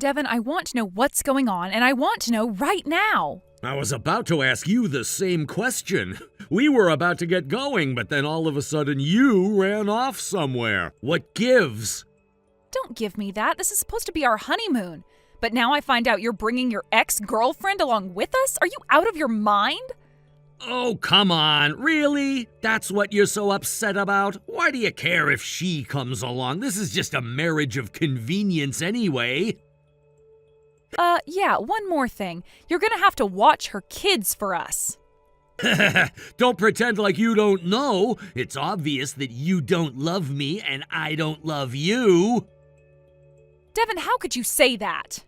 Devin, I want to know what's going on, and I want to know right now. I was about to ask you the same question. We were about to get going, but then all of a sudden you ran off somewhere. What gives? Don't give me that. This is supposed to be our honeymoon. But now I find out you're bringing your ex-girlfriend along with us? Are you out of your mind? Oh, come on. Really? That's what you're so upset about? Why do you care if she comes along? This is just a marriage of convenience anyway. Yeah, one more thing. You're gonna have to watch her kids for us. Don't pretend like you don't know. It's obvious that you don't love me and I don't love you. Devin, how could you say that?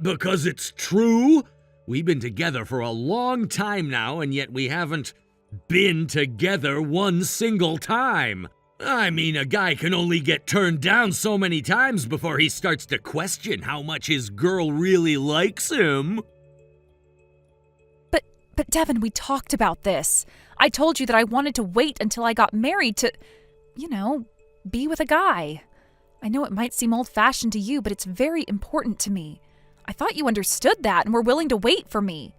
Because it's true. We've been together for a long time now, and yet we haven't been together one single time. I mean, a guy can only get turned down so many times before he starts to question how much his girl really likes him. But Devin, we talked about this. I told you that I wanted to wait until I got married to, be with a guy. I know it might seem old-fashioned to you, but it's very important to me. I thought you understood that and were willing to wait for me.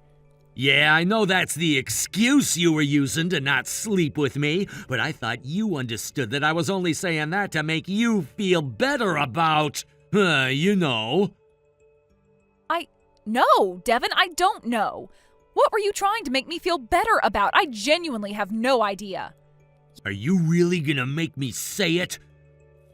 Yeah, I know that's the excuse you were using to not sleep with me, but I thought you understood that I was only saying that to make you feel better about, No, Devin, I don't know. What were you trying to make me feel better about? I genuinely have no idea. Are you really gonna make me say it?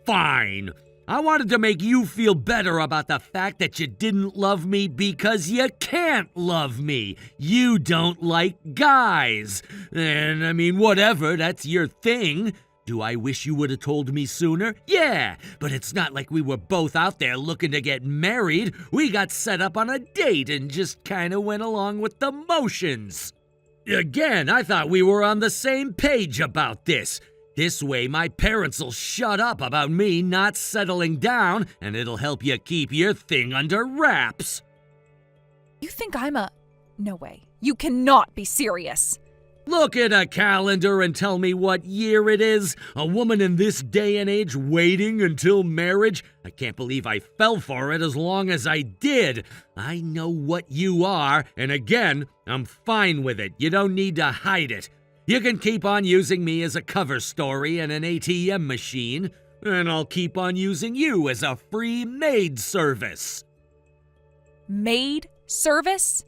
Fine. I wanted to make you feel better about the fact that you didn't love me because you can't love me. You don't like guys. And I mean, whatever, that's your thing. Do I wish you would have told me sooner? Yeah, but it's not like we were both out there looking to get married. We got set up on a date and just kind of went along with the motions. Again, I thought we were on the same page about this. This way, my parents will shut up about me not settling down, and it'll help you keep your thing under wraps. You think No way. You cannot be serious. Look at a calendar and tell me what year it is. A woman in this day and age waiting until marriage? I can't believe I fell for it as long as I did. I know what you are, and again, I'm fine with it. You don't need to hide it. You can keep on using me as a cover story and an ATM machine, and I'll keep on using you as a free maid service. Maid service?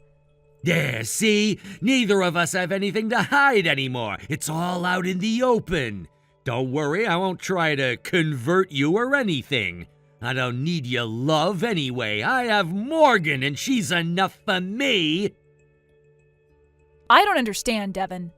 Yeah, see? Neither of us have anything to hide anymore. It's all out in the open. Don't worry, I won't try to convert you or anything. I don't need your love anyway. I have Morgan, and she's enough for me. I don't understand, Devin.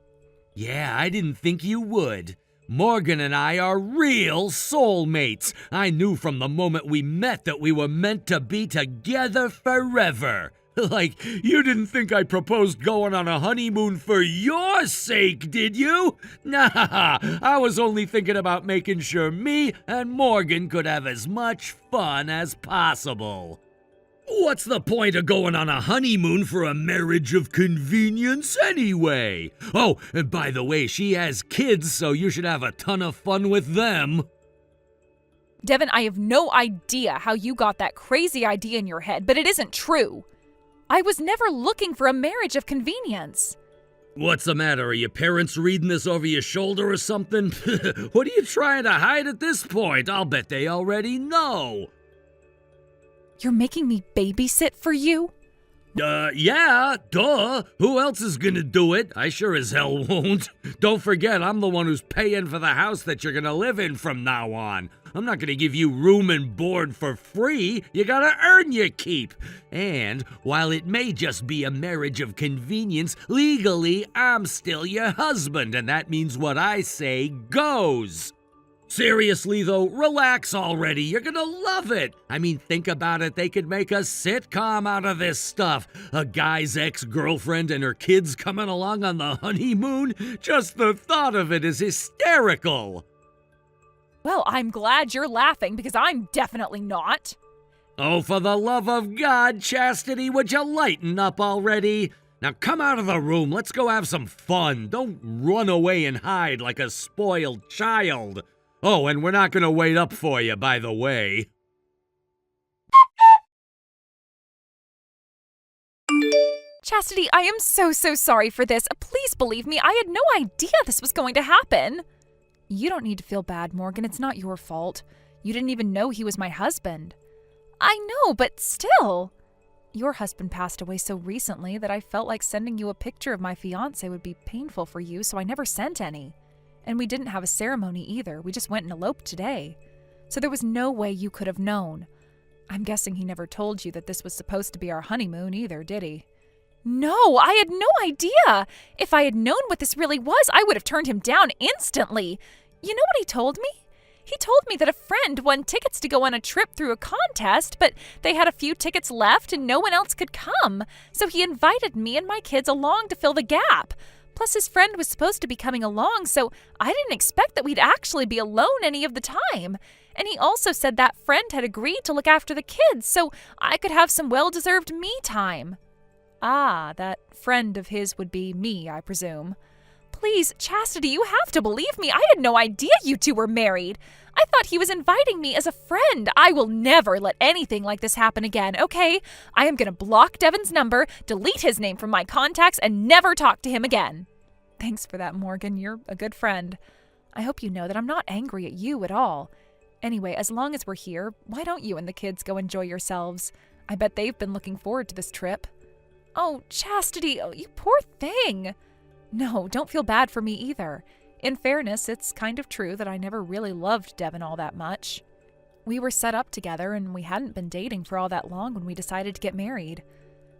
Yeah, I didn't think you would. Morgan and I are real soulmates. I knew from the moment we met that we were meant to be together forever. Like, you didn't think I proposed going on a honeymoon for your sake, did you? Nah, I was only thinking about making sure me and Morgan could have as much fun as possible. What's the point of going on a honeymoon for a marriage of convenience anyway? Oh, and by the way, she has kids, so you should have a ton of fun with them. Devin, I have no idea how you got that crazy idea in your head, but it isn't true. I was never looking for a marriage of convenience. What's the matter? Are your parents reading this over your shoulder or something? What are you trying to hide at this point? I'll bet they already know. You're making me babysit for you? Yeah, duh. Who else is gonna do it? I sure as hell won't. Don't forget, I'm the one who's paying for the house that you're gonna live in from now on. I'm not gonna give you room and board for free. You gotta earn your keep. And while it may just be a marriage of convenience, legally, I'm still your husband, and that means what I say goes. Seriously, though, relax already. You're gonna love it. I mean, think about it. They could make a sitcom out of this stuff. A guy's ex-girlfriend and her kids coming along on the honeymoon. Just the thought of it is hysterical. Well, I'm glad you're laughing because I'm definitely not. Oh, for the love of God, Chastity, would you lighten up already? Now come out of the room. Let's go have some fun. Don't run away and hide like a spoiled child. Oh, and we're not going to wait up for you, by the way. Chastity, I am so sorry for this. Please believe me, I had no idea this was going to happen. You don't need to feel bad, Morgan. It's not your fault. You didn't even know he was my husband. I know, but still. Your husband passed away so recently that I felt like sending you a picture of my fiancé would be painful for you, so I never sent any. And we didn't have a ceremony either. We just went and eloped today. So there was no way you could have known. I'm guessing he never told you that this was supposed to be our honeymoon either, did he? No, I had no idea. If I had known what this really was, I would have turned him down instantly. You know what he told me? He told me that a friend won tickets to go on a trip through a contest, but they had a few tickets left and no one else could come. So he invited me and my kids along to fill the gap. Plus his friend was supposed to be coming along, so I didn't expect that we'd actually be alone any of the time. And he also said that friend had agreed to look after the kids, so I could have some well-deserved me time. Ah, that friend of his would be me, I presume. Please, Chastity, you have to believe me. I had no idea you two were married. I thought he was inviting me as a friend. I will never let anything like this happen again, okay? I am going to block Devin's number, delete his name from my contacts, and never talk to him again. Thanks for that, Morgan. You're a good friend. I hope you know that I'm not angry at you at all. Anyway, as long as we're here, why don't you and the kids go enjoy yourselves? I bet they've been looking forward to this trip. Oh, Chastity, you poor thing. No, don't feel bad for me either. In fairness, it's kind of true that I never really loved Devin all that much. We were set up together and we hadn't been dating for all that long when we decided to get married.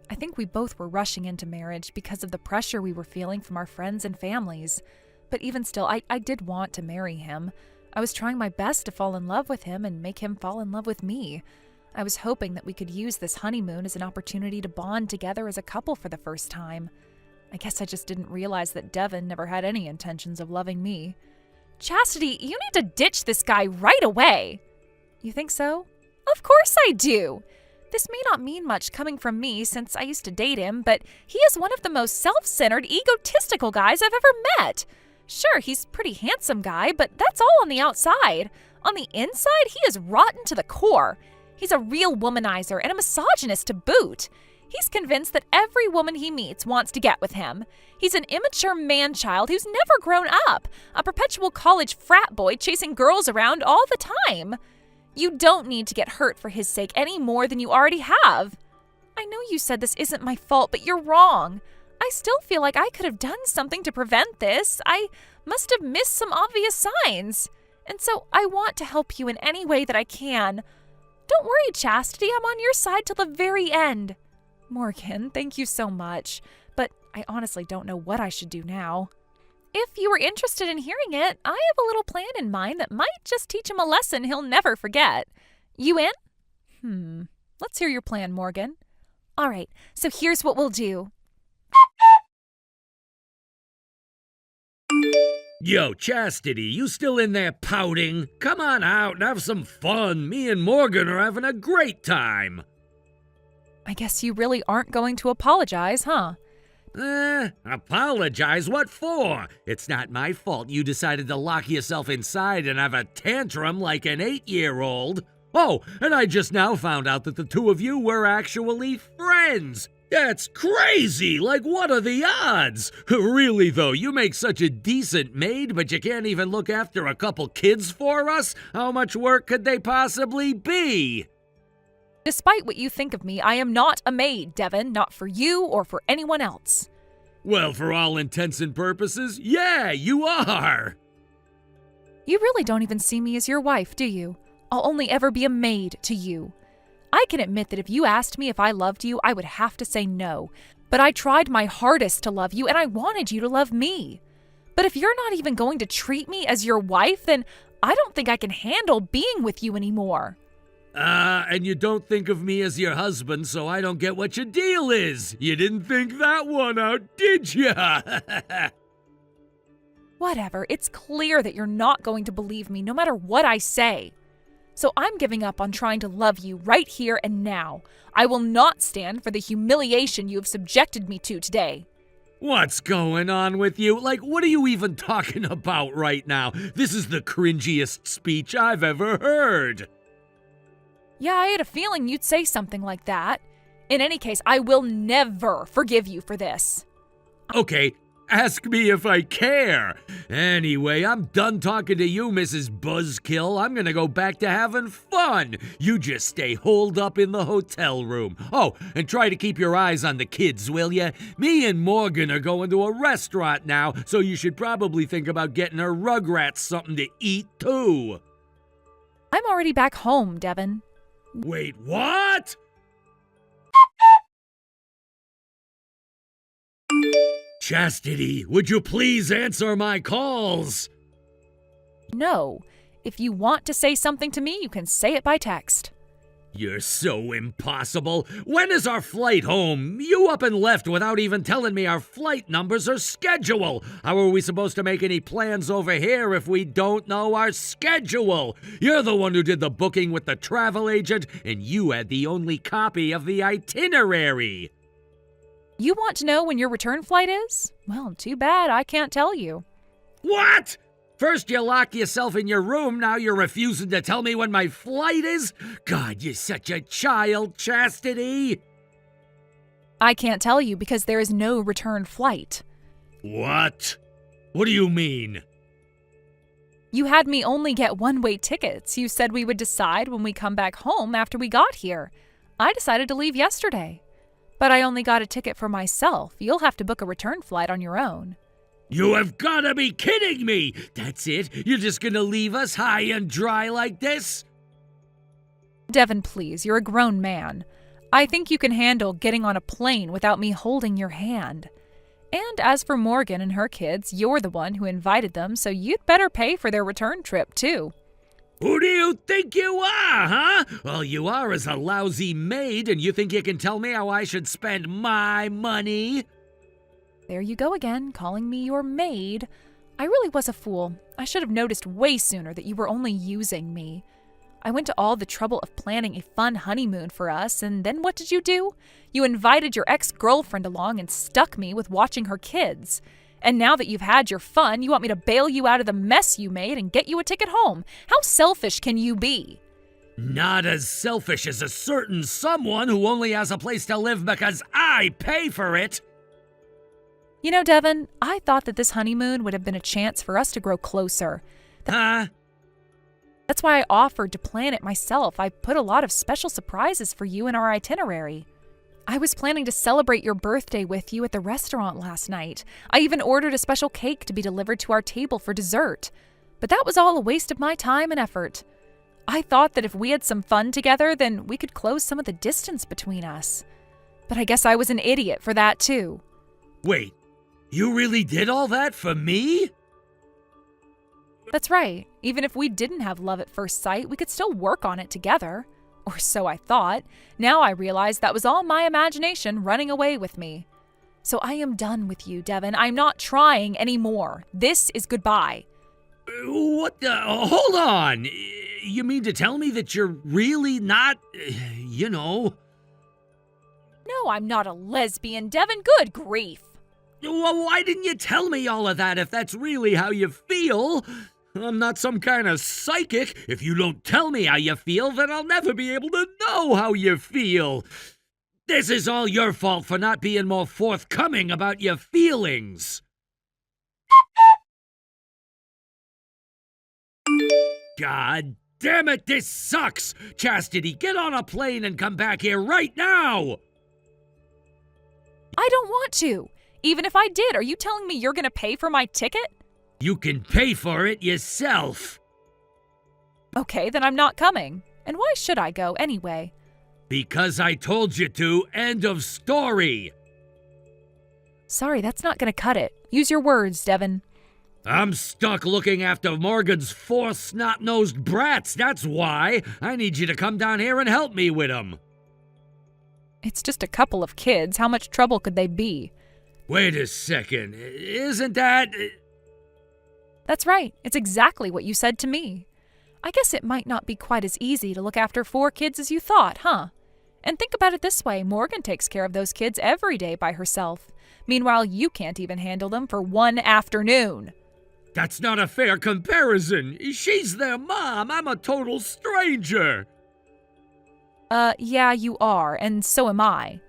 I think we both were rushing into marriage because of the pressure we were feeling from our friends and families. But even still, I did want to marry him. I was trying my best to fall in love with him and make him fall in love with me. I was hoping that we could use this honeymoon as an opportunity to bond together as a couple for the first time. I guess I just didn't realize that Devin never had any intentions of loving me. Chastity, you need to ditch this guy right away. You think so? Of course I do. This may not mean much coming from me since I used to date him, but he is one of the most self-centered, egotistical guys I've ever met. Sure, he's a pretty handsome guy, but that's all on the outside. On the inside, he is rotten to the core. He's a real womanizer and a misogynist to boot. He's convinced that every woman he meets wants to get with him. He's an immature man-child who's never grown up, a perpetual college frat boy chasing girls around all the time. You don't need to get hurt for his sake any more than you already have. I know you said this isn't my fault, but you're wrong. I still feel like I could have done something to prevent this. I must have missed some obvious signs. And so I want to help you in any way that I can. Don't worry, Chastity, I'm on your side till the very end. Morgan, thank you so much, but I honestly don't know what I should do now. If you were interested in hearing it, I have a little plan in mind that might just teach him a lesson he'll never forget. You in? Let's hear your plan, Morgan. All right, so here's what we'll do. Yo, Chastity, you still in there pouting? Come on out and have some fun. Me and Morgan are having a great time. I guess you really aren't going to apologize, huh? Apologize? What for? It's not my fault you decided to lock yourself inside and have a tantrum like an 8-year-old. Oh, and I just now found out that the two of you were actually friends. That's crazy! Like, what are the odds? Really, though, you make such a decent maid, but you can't even look after a couple kids for us? How much work could they possibly be? Despite what you think of me, I am not a maid, Devin, not for you or for anyone else. Well, for all intents and purposes, yeah, you are! You really don't even see me as your wife, do you? I'll only ever be a maid to you. I can admit that if you asked me if I loved you, I would have to say no. But I tried my hardest to love you, and I wanted you to love me. But if you're not even going to treat me as your wife, then I don't think I can handle being with you anymore. And you don't think of me as your husband, so I don't get what your deal is. You didn't think that one out, did ya? Whatever, it's clear that you're not going to believe me no matter what I say. So I'm giving up on trying to love you right here and now. I will not stand for the humiliation you have subjected me to today. What's going on with you? Like, what are you even talking about right now? This is the cringiest speech I've ever heard. Yeah, I had a feeling you'd say something like that. In any case, I will never forgive you for this. Okay, ask me if I care. Anyway, I'm done talking to you, Mrs. Buzzkill. I'm gonna go back to having fun. You just stay holed up in the hotel room. Oh, and try to keep your eyes on the kids, will ya? Me and Morgan are going to a restaurant now, so you should probably think about getting her Rugrats something to eat, too. I'm already back home, Devin. Wait, what? Chastity, would you please answer my calls? No. If you want to say something to me, you can say it by text. You're so impossible. When is our flight home? You up and left without even telling me our flight numbers or schedule. How are we supposed to make any plans over here if we don't know our schedule? You're the one who did the booking with the travel agent, and you had the only copy of the itinerary. You want to know when your return flight is? Well, too bad I can't tell you. What? First you lock yourself in your room, now you're refusing to tell me when my flight is? God, you're such a child, Chastity. I can't tell you because there is no return flight. What? What do you mean? You had me only get one-way tickets. You said we would decide when we come back home after we got here. I decided to leave yesterday. But I only got a ticket for myself. You'll have to book a return flight on your own. You have gotta be kidding me! That's it? You're just gonna leave us high and dry like this? Devin, please, you're a grown man. I think you can handle getting on a plane without me holding your hand. And as for Morgan and her kids, you're the one who invited them, so you'd better pay for their return trip, too. Who do you think you are, huh? All you are is a lousy maid, and you think you can tell me how I should spend my money? There you go again, calling me your maid. I really was a fool. I should have noticed way sooner that you were only using me. I went to all the trouble of planning a fun honeymoon for us, and then what did you do? You invited your ex-girlfriend along and stuck me with watching her kids. And now that you've had your fun, you want me to bail you out of the mess you made and get you a ticket home. How selfish can you be? Not as selfish as a certain someone who only has a place to live because I pay for it. You know, Devin, I thought that this honeymoon would have been a chance for us to grow closer. Huh? That's why I offered to plan it myself. I put a lot of special surprises for you in our itinerary. I was planning to celebrate your birthday with you at the restaurant last night. I even ordered a special cake to be delivered to our table for dessert. But that was all a waste of my time and effort. I thought that if we had some fun together, then we could close some of the distance between us. But I guess I was an idiot for that too. Wait, you really did all that for me? That's right. Even if we didn't have love at first sight, we could still work on it together. Or so I thought. Now I realize that was all my imagination running away with me. So I am done with you, Devin. I'm not trying anymore. This is goodbye. What the? Hold on. You mean to tell me that you're really not, No, I'm not a lesbian, Devin. Good grief. Well, why didn't you tell me all of that if that's really how you feel? I'm not some kind of psychic. If you don't tell me how you feel, then I'll never be able to know how you feel. This is all your fault for not being more forthcoming about your feelings. God damn it, this sucks! Chastity, get on a plane and come back here right now! I don't want to. Even if I did, are you telling me you're going to pay for my ticket? You can pay for it yourself. Okay, then I'm not coming. And why should I go anyway? Because I told you to. End of story. Sorry, that's not going to cut it. Use your words, Devin. I'm stuck looking after Morgan's 4 snot-nosed brats, that's why. I need you to come down here and help me with them. It's just a couple of kids. How much trouble could they be? Wait a second. Isn't that... That's right. It's exactly what you said to me. I guess it might not be quite as easy to look after 4 kids as you thought, huh? And think about it this way. Morgan takes care of those kids every day by herself. Meanwhile, you can't even handle them for one afternoon. That's not a fair comparison. She's their mom. I'm a total stranger. Yeah, you are, and so am I.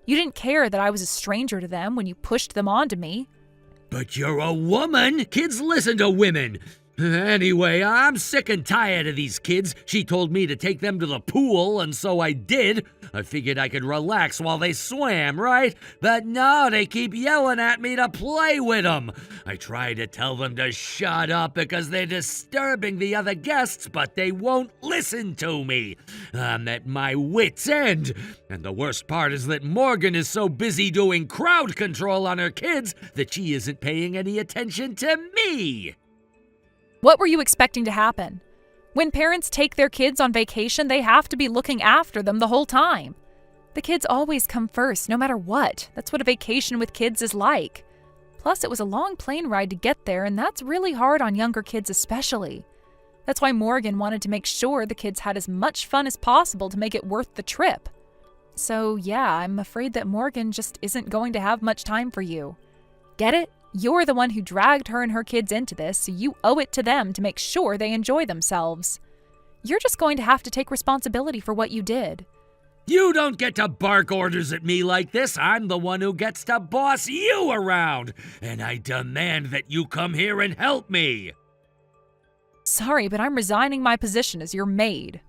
You didn't care that I was a stranger to them when you pushed them onto me. But you're a woman. Kids listen to women. Anyway, I'm sick and tired of these kids. She told me to take them to the pool, and so I did. I figured I could relax while they swam, right? But no, they keep yelling at me to play with them. I try to tell them to shut up because they're disturbing the other guests, but they won't listen to me. I'm at my wit's end. And the worst part is that Morgan is so busy doing crowd control on her kids that she isn't paying any attention to me. What were you expecting to happen? When parents take their kids on vacation, they have to be looking after them the whole time. The kids always come first, no matter what. That's what a vacation with kids is like. Plus, it was a long plane ride to get there, and that's really hard on younger kids especially. That's why Morgan wanted to make sure the kids had as much fun as possible to make it worth the trip. So, yeah, I'm afraid that Morgan just isn't going to have much time for you. Get it? You're the one who dragged her and her kids into this, so you owe it to them to make sure they enjoy themselves. You're just going to have to take responsibility for what you did. You don't get to bark orders at me like this. I'm the one who gets to boss you around, and I demand that you come here and help me. Sorry, but I'm resigning my position as your maid.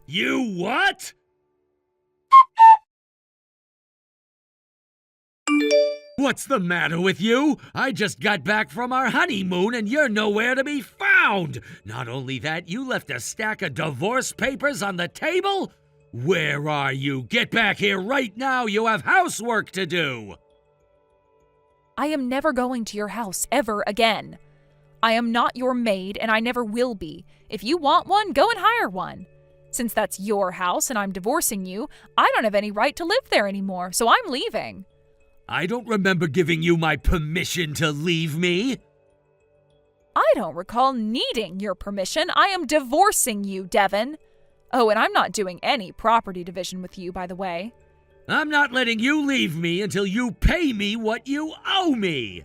You what? What's the matter with you? I just got back from our honeymoon and you're nowhere to be found. Not only that, you left a stack of divorce papers on the table? Where are you? Get back here right now. You have housework to do. I am never going to your house ever again. I am not your maid and I never will be. If you want one, go and hire one. Since that's your house and I'm divorcing you, I don't have any right to live there anymore, so I'm leaving. I don't remember giving you my permission to leave me. I don't recall needing your permission. I am divorcing you, Devin. Oh, and I'm not doing any property division with you, by the way. I'm not letting you leave me until you pay me what you owe me.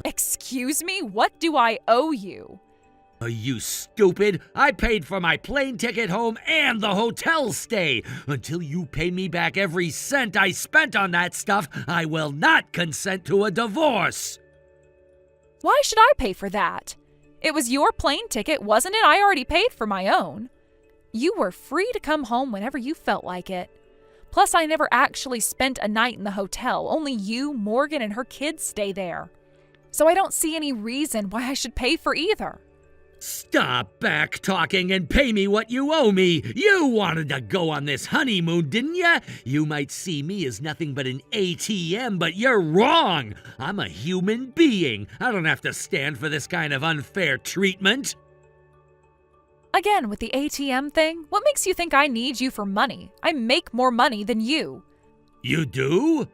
Excuse me? What do I owe you? Are you stupid? I paid for my plane ticket home and the hotel stay. Until you pay me back every cent I spent on that stuff, I will not consent to a divorce. Why should I pay for that? It was your plane ticket, wasn't it? I already paid for my own. You were free to come home whenever you felt like it. Plus, I never actually spent a night in the hotel. Only you, Morgan, and her kids stay there. So I don't see any reason why I should pay for either. Stop back-talking and pay me what you owe me. You wanted to go on this honeymoon, didn't you? You might see me as nothing but an ATM, but you're wrong. I'm a human being. I don't have to stand for this kind of unfair treatment. Again, with the ATM thing, what makes you think I need you for money? I make more money than you. You do?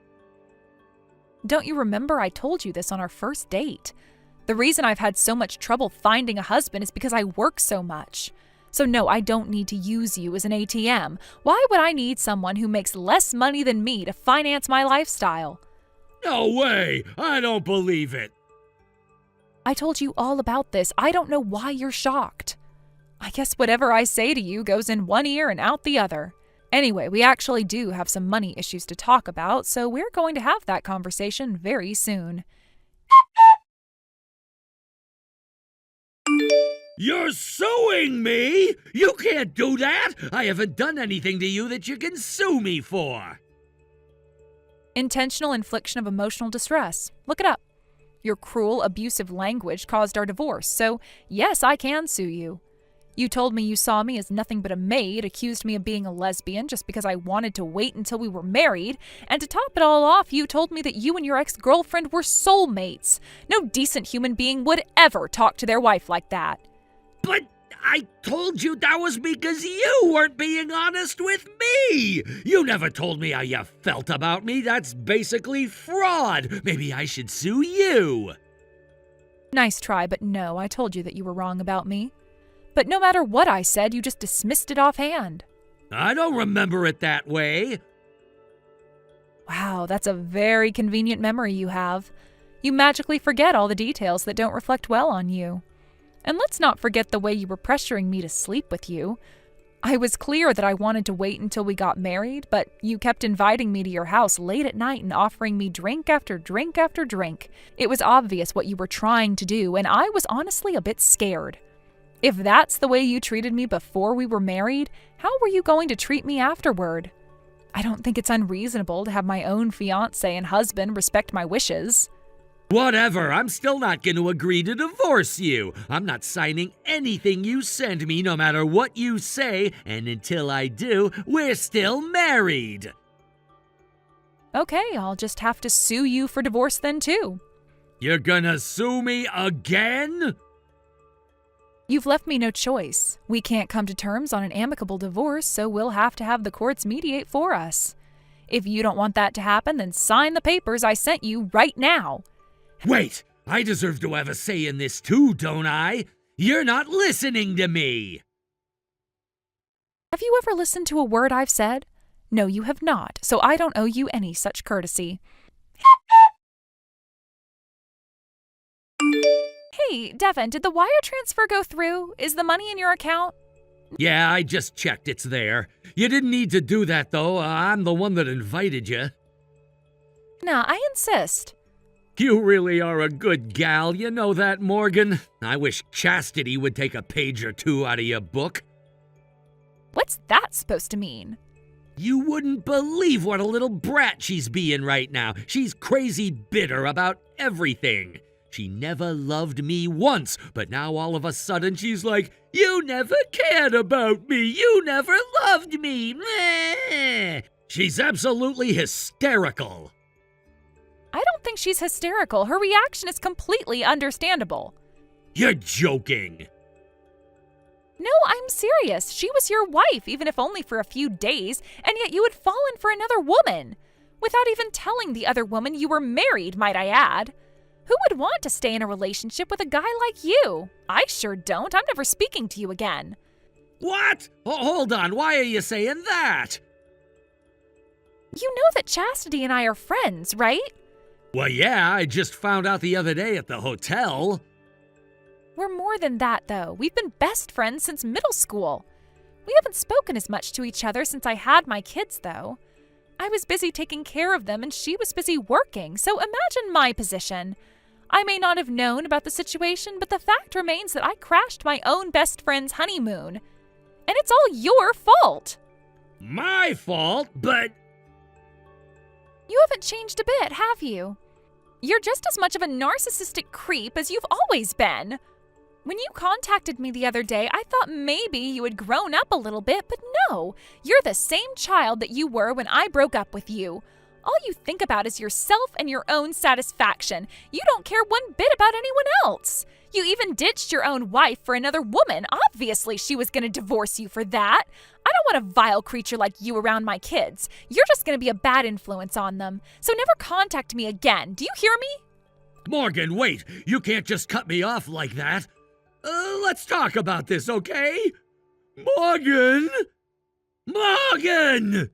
Don't you remember I told you this on our first date? The reason I've had so much trouble finding a husband is because I work so much. So no, I don't need to use you as an ATM. Why would I need someone who makes less money than me to finance my lifestyle? No way! I don't believe it. I told you all about this. I don't know why you're shocked. I guess whatever I say to you goes in one ear and out the other. Anyway, we actually do have some money issues to talk about, so we're going to have that conversation very soon. You're suing me? You can't do that! I haven't done anything to you that you can sue me for. Intentional infliction of emotional distress. Look it up. Your cruel, abusive language caused our divorce, so yes, I can sue you. You told me you saw me as nothing but a maid, accused me of being a lesbian just because I wanted to wait until we were married, and to top it all off, you told me that you and your ex-girlfriend were soulmates. No decent human being would ever talk to their wife like that. But I told you that was because you weren't being honest with me. You never told me how you felt about me. That's basically fraud. Maybe I should sue you. Nice try, but no, I told you that you were wrong about me. But no matter what I said, you just dismissed it offhand. I don't remember it that way. Wow, that's a very convenient memory you have. You magically forget all the details that don't reflect well on you. And let's not forget the way you were pressuring me to sleep with you. I was clear that I wanted to wait until we got married, but you kept inviting me to your house late at night and offering me drink after drink after drink. It was obvious what you were trying to do, and I was honestly a bit scared. If that's the way you treated me before we were married, how were you going to treat me afterward? I don't think it's unreasonable to have my own fiancé and husband respect my wishes. Whatever, I'm still not going to agree to divorce you. I'm not signing anything you send me, no matter what you say, and until I do, we're still married. Okay, I'll just have to sue you for divorce then too. You're gonna sue me again? You've left me no choice. We can't come to terms on an amicable divorce, so we'll have to have the courts mediate for us. If you don't want that to happen, then sign the papers I sent you right now. Wait, I deserve to have a say in this too, don't I? You're not listening to me! Have you ever listened to a word I've said? No, you have not, so I don't owe you any such courtesy. Hey, Devin, did the wire transfer go through? Is the money in your account? Yeah, I just checked, it's there. You didn't need to do that, though. I'm the one that invited you. Nah, I insist. You really are a good gal, you know that, Morgan? I wish chastity would take a page or two out of your book. What's that supposed to mean? You wouldn't believe what a little brat she's being right now. She's crazy bitter about everything. She never loved me once, but now all of a sudden she's like, "You never cared about me. You never loved me." Meh. She's absolutely hysterical. I don't think she's hysterical. Her reaction is completely understandable. You're joking. No, I'm serious. She was your wife, even if only for a few days, and yet you had fallen for another woman. Without even telling the other woman you were married, might I add. Who would want to stay in a relationship with a guy like you? I sure don't. I'm never speaking to you again. What? Hold on, why are you saying that? You know that Chastity and I are friends, right? Well, yeah, I just found out the other day at the hotel. We're more than that, though. We've been best friends since middle school. We haven't spoken as much to each other since I had my kids, though. I was busy taking care of them and she was busy working, so imagine my position. I may not have known about the situation, but the fact remains that I crashed my own best friend's honeymoon. And it's all your fault. My fault, but... You haven't changed a bit, have you? You're just as much of a narcissistic creep as you've always been. When you contacted me the other day, I thought maybe you had grown up a little bit, but no, you're the same child that you were when I broke up with you. All you think about is yourself and your own satisfaction. You don't care one bit about anyone else. You even ditched your own wife for another woman. Obviously, she was going to divorce you for that. I don't want a vile creature like you around my kids. You're just going to be a bad influence on them. So never contact me again. Do you hear me? Morgan, wait. You can't just cut me off like that. Let's talk about this, okay? Morgan! Morgan!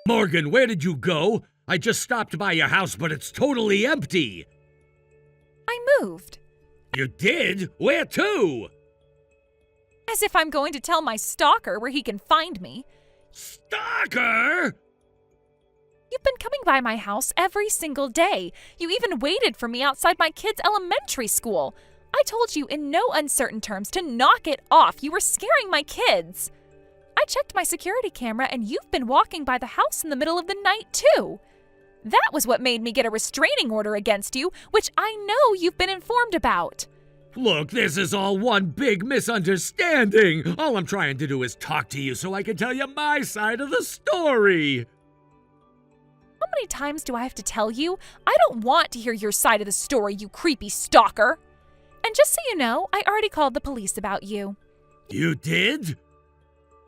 Morgan, where did you go? I just stopped by your house, but it's totally empty. I moved. You did? Where to? As if I'm going to tell my stalker where he can find me. Stalker? You've been coming by my house every single day. You even waited for me outside my kids' elementary school. I told you in no uncertain terms to knock it off. You were scaring my kids. I checked my security camera and you've been walking by the house in the middle of the night too. That was what made me get a restraining order against you, which I know you've been informed about. Look, this is all one big misunderstanding. All I'm trying to do is talk to you so I can tell you my side of the story. How many times do I have to tell you? I don't want to hear your side of the story, you creepy stalker. And just so you know, I already called the police about you. You did?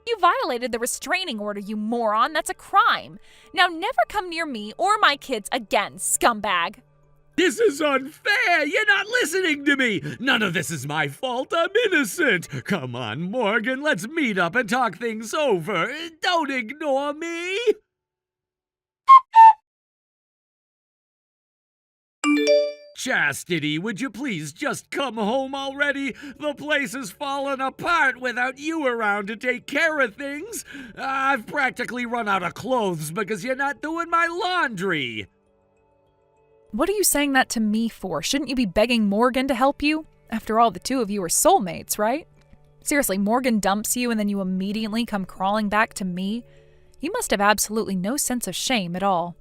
You violated the restraining order, you moron. That's a crime. Now never come near me or my kids again, scumbag. This is unfair. You're not listening to me. None of this is my fault. I'm innocent. Come on, Morgan. Let's meet up and talk things over. Don't ignore me. Chastity, would you please just come home already? The place is falling apart without you around to take care of things. I've practically run out of clothes because you're not doing my laundry. What are you saying that to me for? Shouldn't you be begging Morgan to help you? After all, the two of you are soulmates, right? Seriously, Morgan dumps you and then you immediately come crawling back to me? You must have absolutely no sense of shame at all.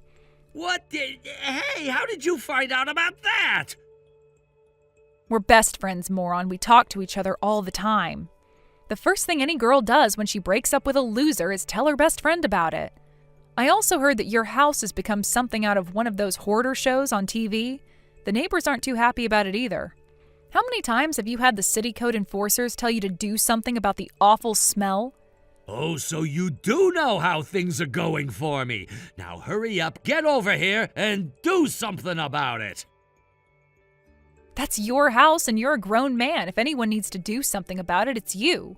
Hey, how did you find out about that? We're best friends, moron. We talk to each other all the time. The first thing any girl does when she breaks up with a loser is tell her best friend about it. I also heard that your house has become something out of one of those hoarder shows on TV. The neighbors aren't too happy about it either. How many times have you had the city code enforcers tell you to do something about the awful smell? Oh, so you do know how things are going for me. Now hurry up, get over here, and do something about it. That's your house and you're a grown man. If anyone needs to do something about it, it's you.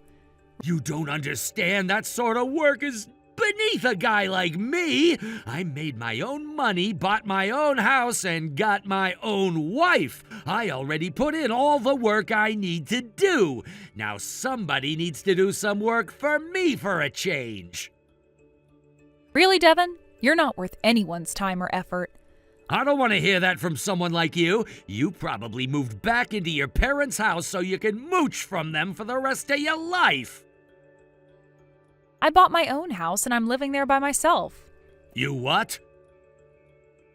You don't understand. That sort of work is beneath a guy like me. I made my own money, bought my own house, and got my own wife. I already put in all the work I need to do. Now somebody needs to do some work for me for a change. Really, Devin? You're not worth anyone's time or effort. I don't want to hear that from someone like you. You probably moved back into your parents' house so you can mooch from them for the rest of your life. I bought my own house and I'm living there by myself. You what?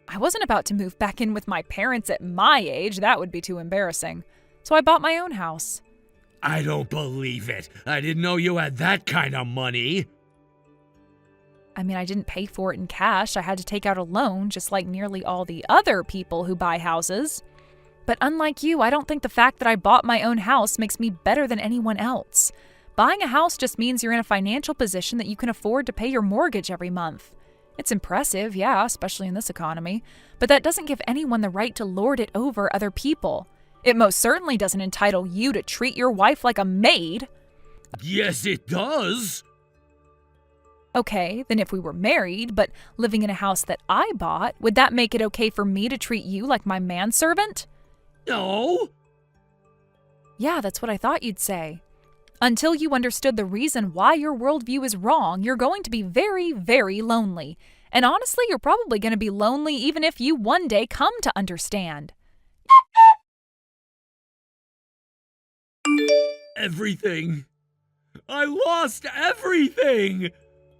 I wasn't about to move back in with my parents at my age. That would be too embarrassing. So I bought my own house. I don't believe it. I didn't know you had that kind of money. I mean, I didn't pay for it in cash. I had to take out a loan, just like nearly all the other people who buy houses. But unlike you, I don't think the fact that I bought my own house makes me better than anyone else. Buying a house just means you're in a financial position that you can afford to pay your mortgage every month. It's impressive, yeah, especially in this economy, but that doesn't give anyone the right to lord it over other people. It most certainly doesn't entitle you to treat your wife like a maid. Yes, it does. Okay, then if we were married, but living in a house that I bought, would that make it okay for me to treat you like my manservant? No. Yeah, that's what I thought you'd say. Until you understood the reason why your worldview is wrong, you're going to be very, very lonely. And honestly, you're probably going to be lonely even if you one day come to understand. Everything. I lost everything.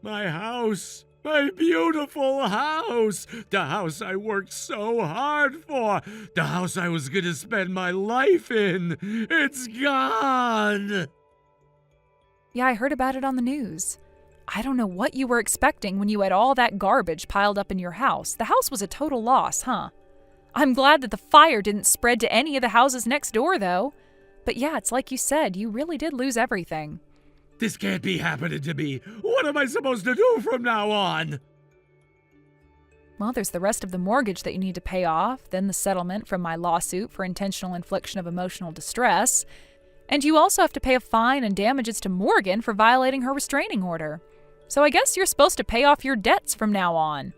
My house. My beautiful house. The house I worked so hard for. The house I was going to spend my life in. It's gone. Yeah, I heard about it on the news. I don't know what you were expecting when you had all that garbage piled up in your house. The house was a total loss, huh? I'm glad that the fire didn't spread to any of the houses next door, though. But yeah, it's like you said, you really did lose everything. This can't be happening to me. What am I supposed to do from now on? Well, there's the rest of the mortgage that you need to pay off, then the settlement from my lawsuit for intentional infliction of emotional distress. And you also have to pay a fine and damages to Morgan for violating her restraining order. So I guess you're supposed to pay off your debts from now on.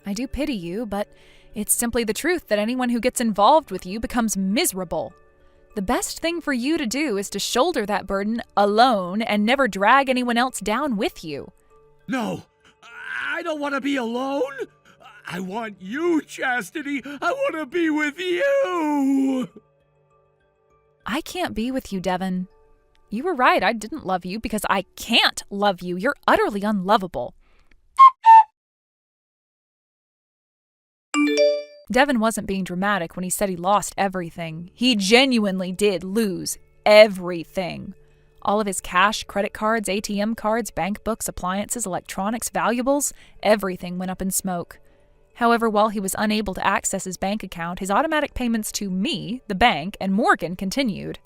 I do pity you, but it's simply the truth that anyone who gets involved with you becomes miserable. The best thing for you to do is to shoulder that burden alone and never drag anyone else down with you. No, I don't want to be alone. I want you, Chastity. I want to be with you. I can't be with you, Devin. You were right, I didn't love you because I can't love you. You're utterly unlovable. Devin wasn't being dramatic when he said he lost everything. He genuinely did lose everything. All of his cash, credit cards, ATM cards, bank books, appliances, electronics, valuables, everything went up in smoke. However, while he was unable to access his bank account, his automatic payments to me, the bank, and Morgan continued.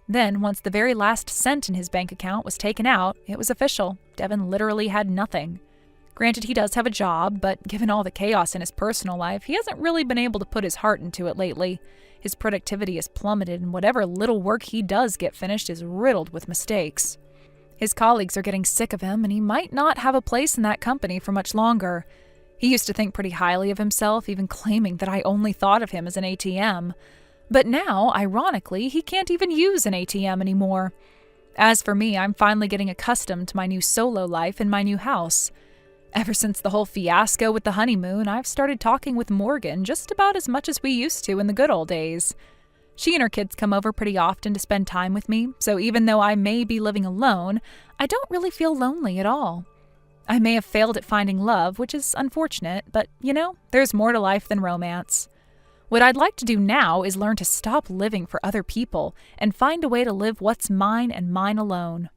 Then, once the very last cent in his bank account was taken out, it was official. Devin literally had nothing. Granted, he does have a job, but given all the chaos in his personal life, he hasn't really been able to put his heart into it lately. His productivity has plummeted, and whatever little work he does get finished is riddled with mistakes. His colleagues are getting sick of him, and he might not have a place in that company for much longer. He used to think pretty highly of himself, even claiming that I only thought of him as an ATM. But now, ironically, he can't even use an ATM anymore. As for me, I'm finally getting accustomed to my new solo life in my new house. Ever since the whole fiasco with the honeymoon, I've started talking with Morgan just about as much as we used to in the good old days. She and her kids come over pretty often to spend time with me, so even though I may be living alone, I don't really feel lonely at all. I may have failed at finding love, which is unfortunate, but, there's more to life than romance. What I'd like to do now is learn to stop living for other people and find a way to live what's mine and mine alone.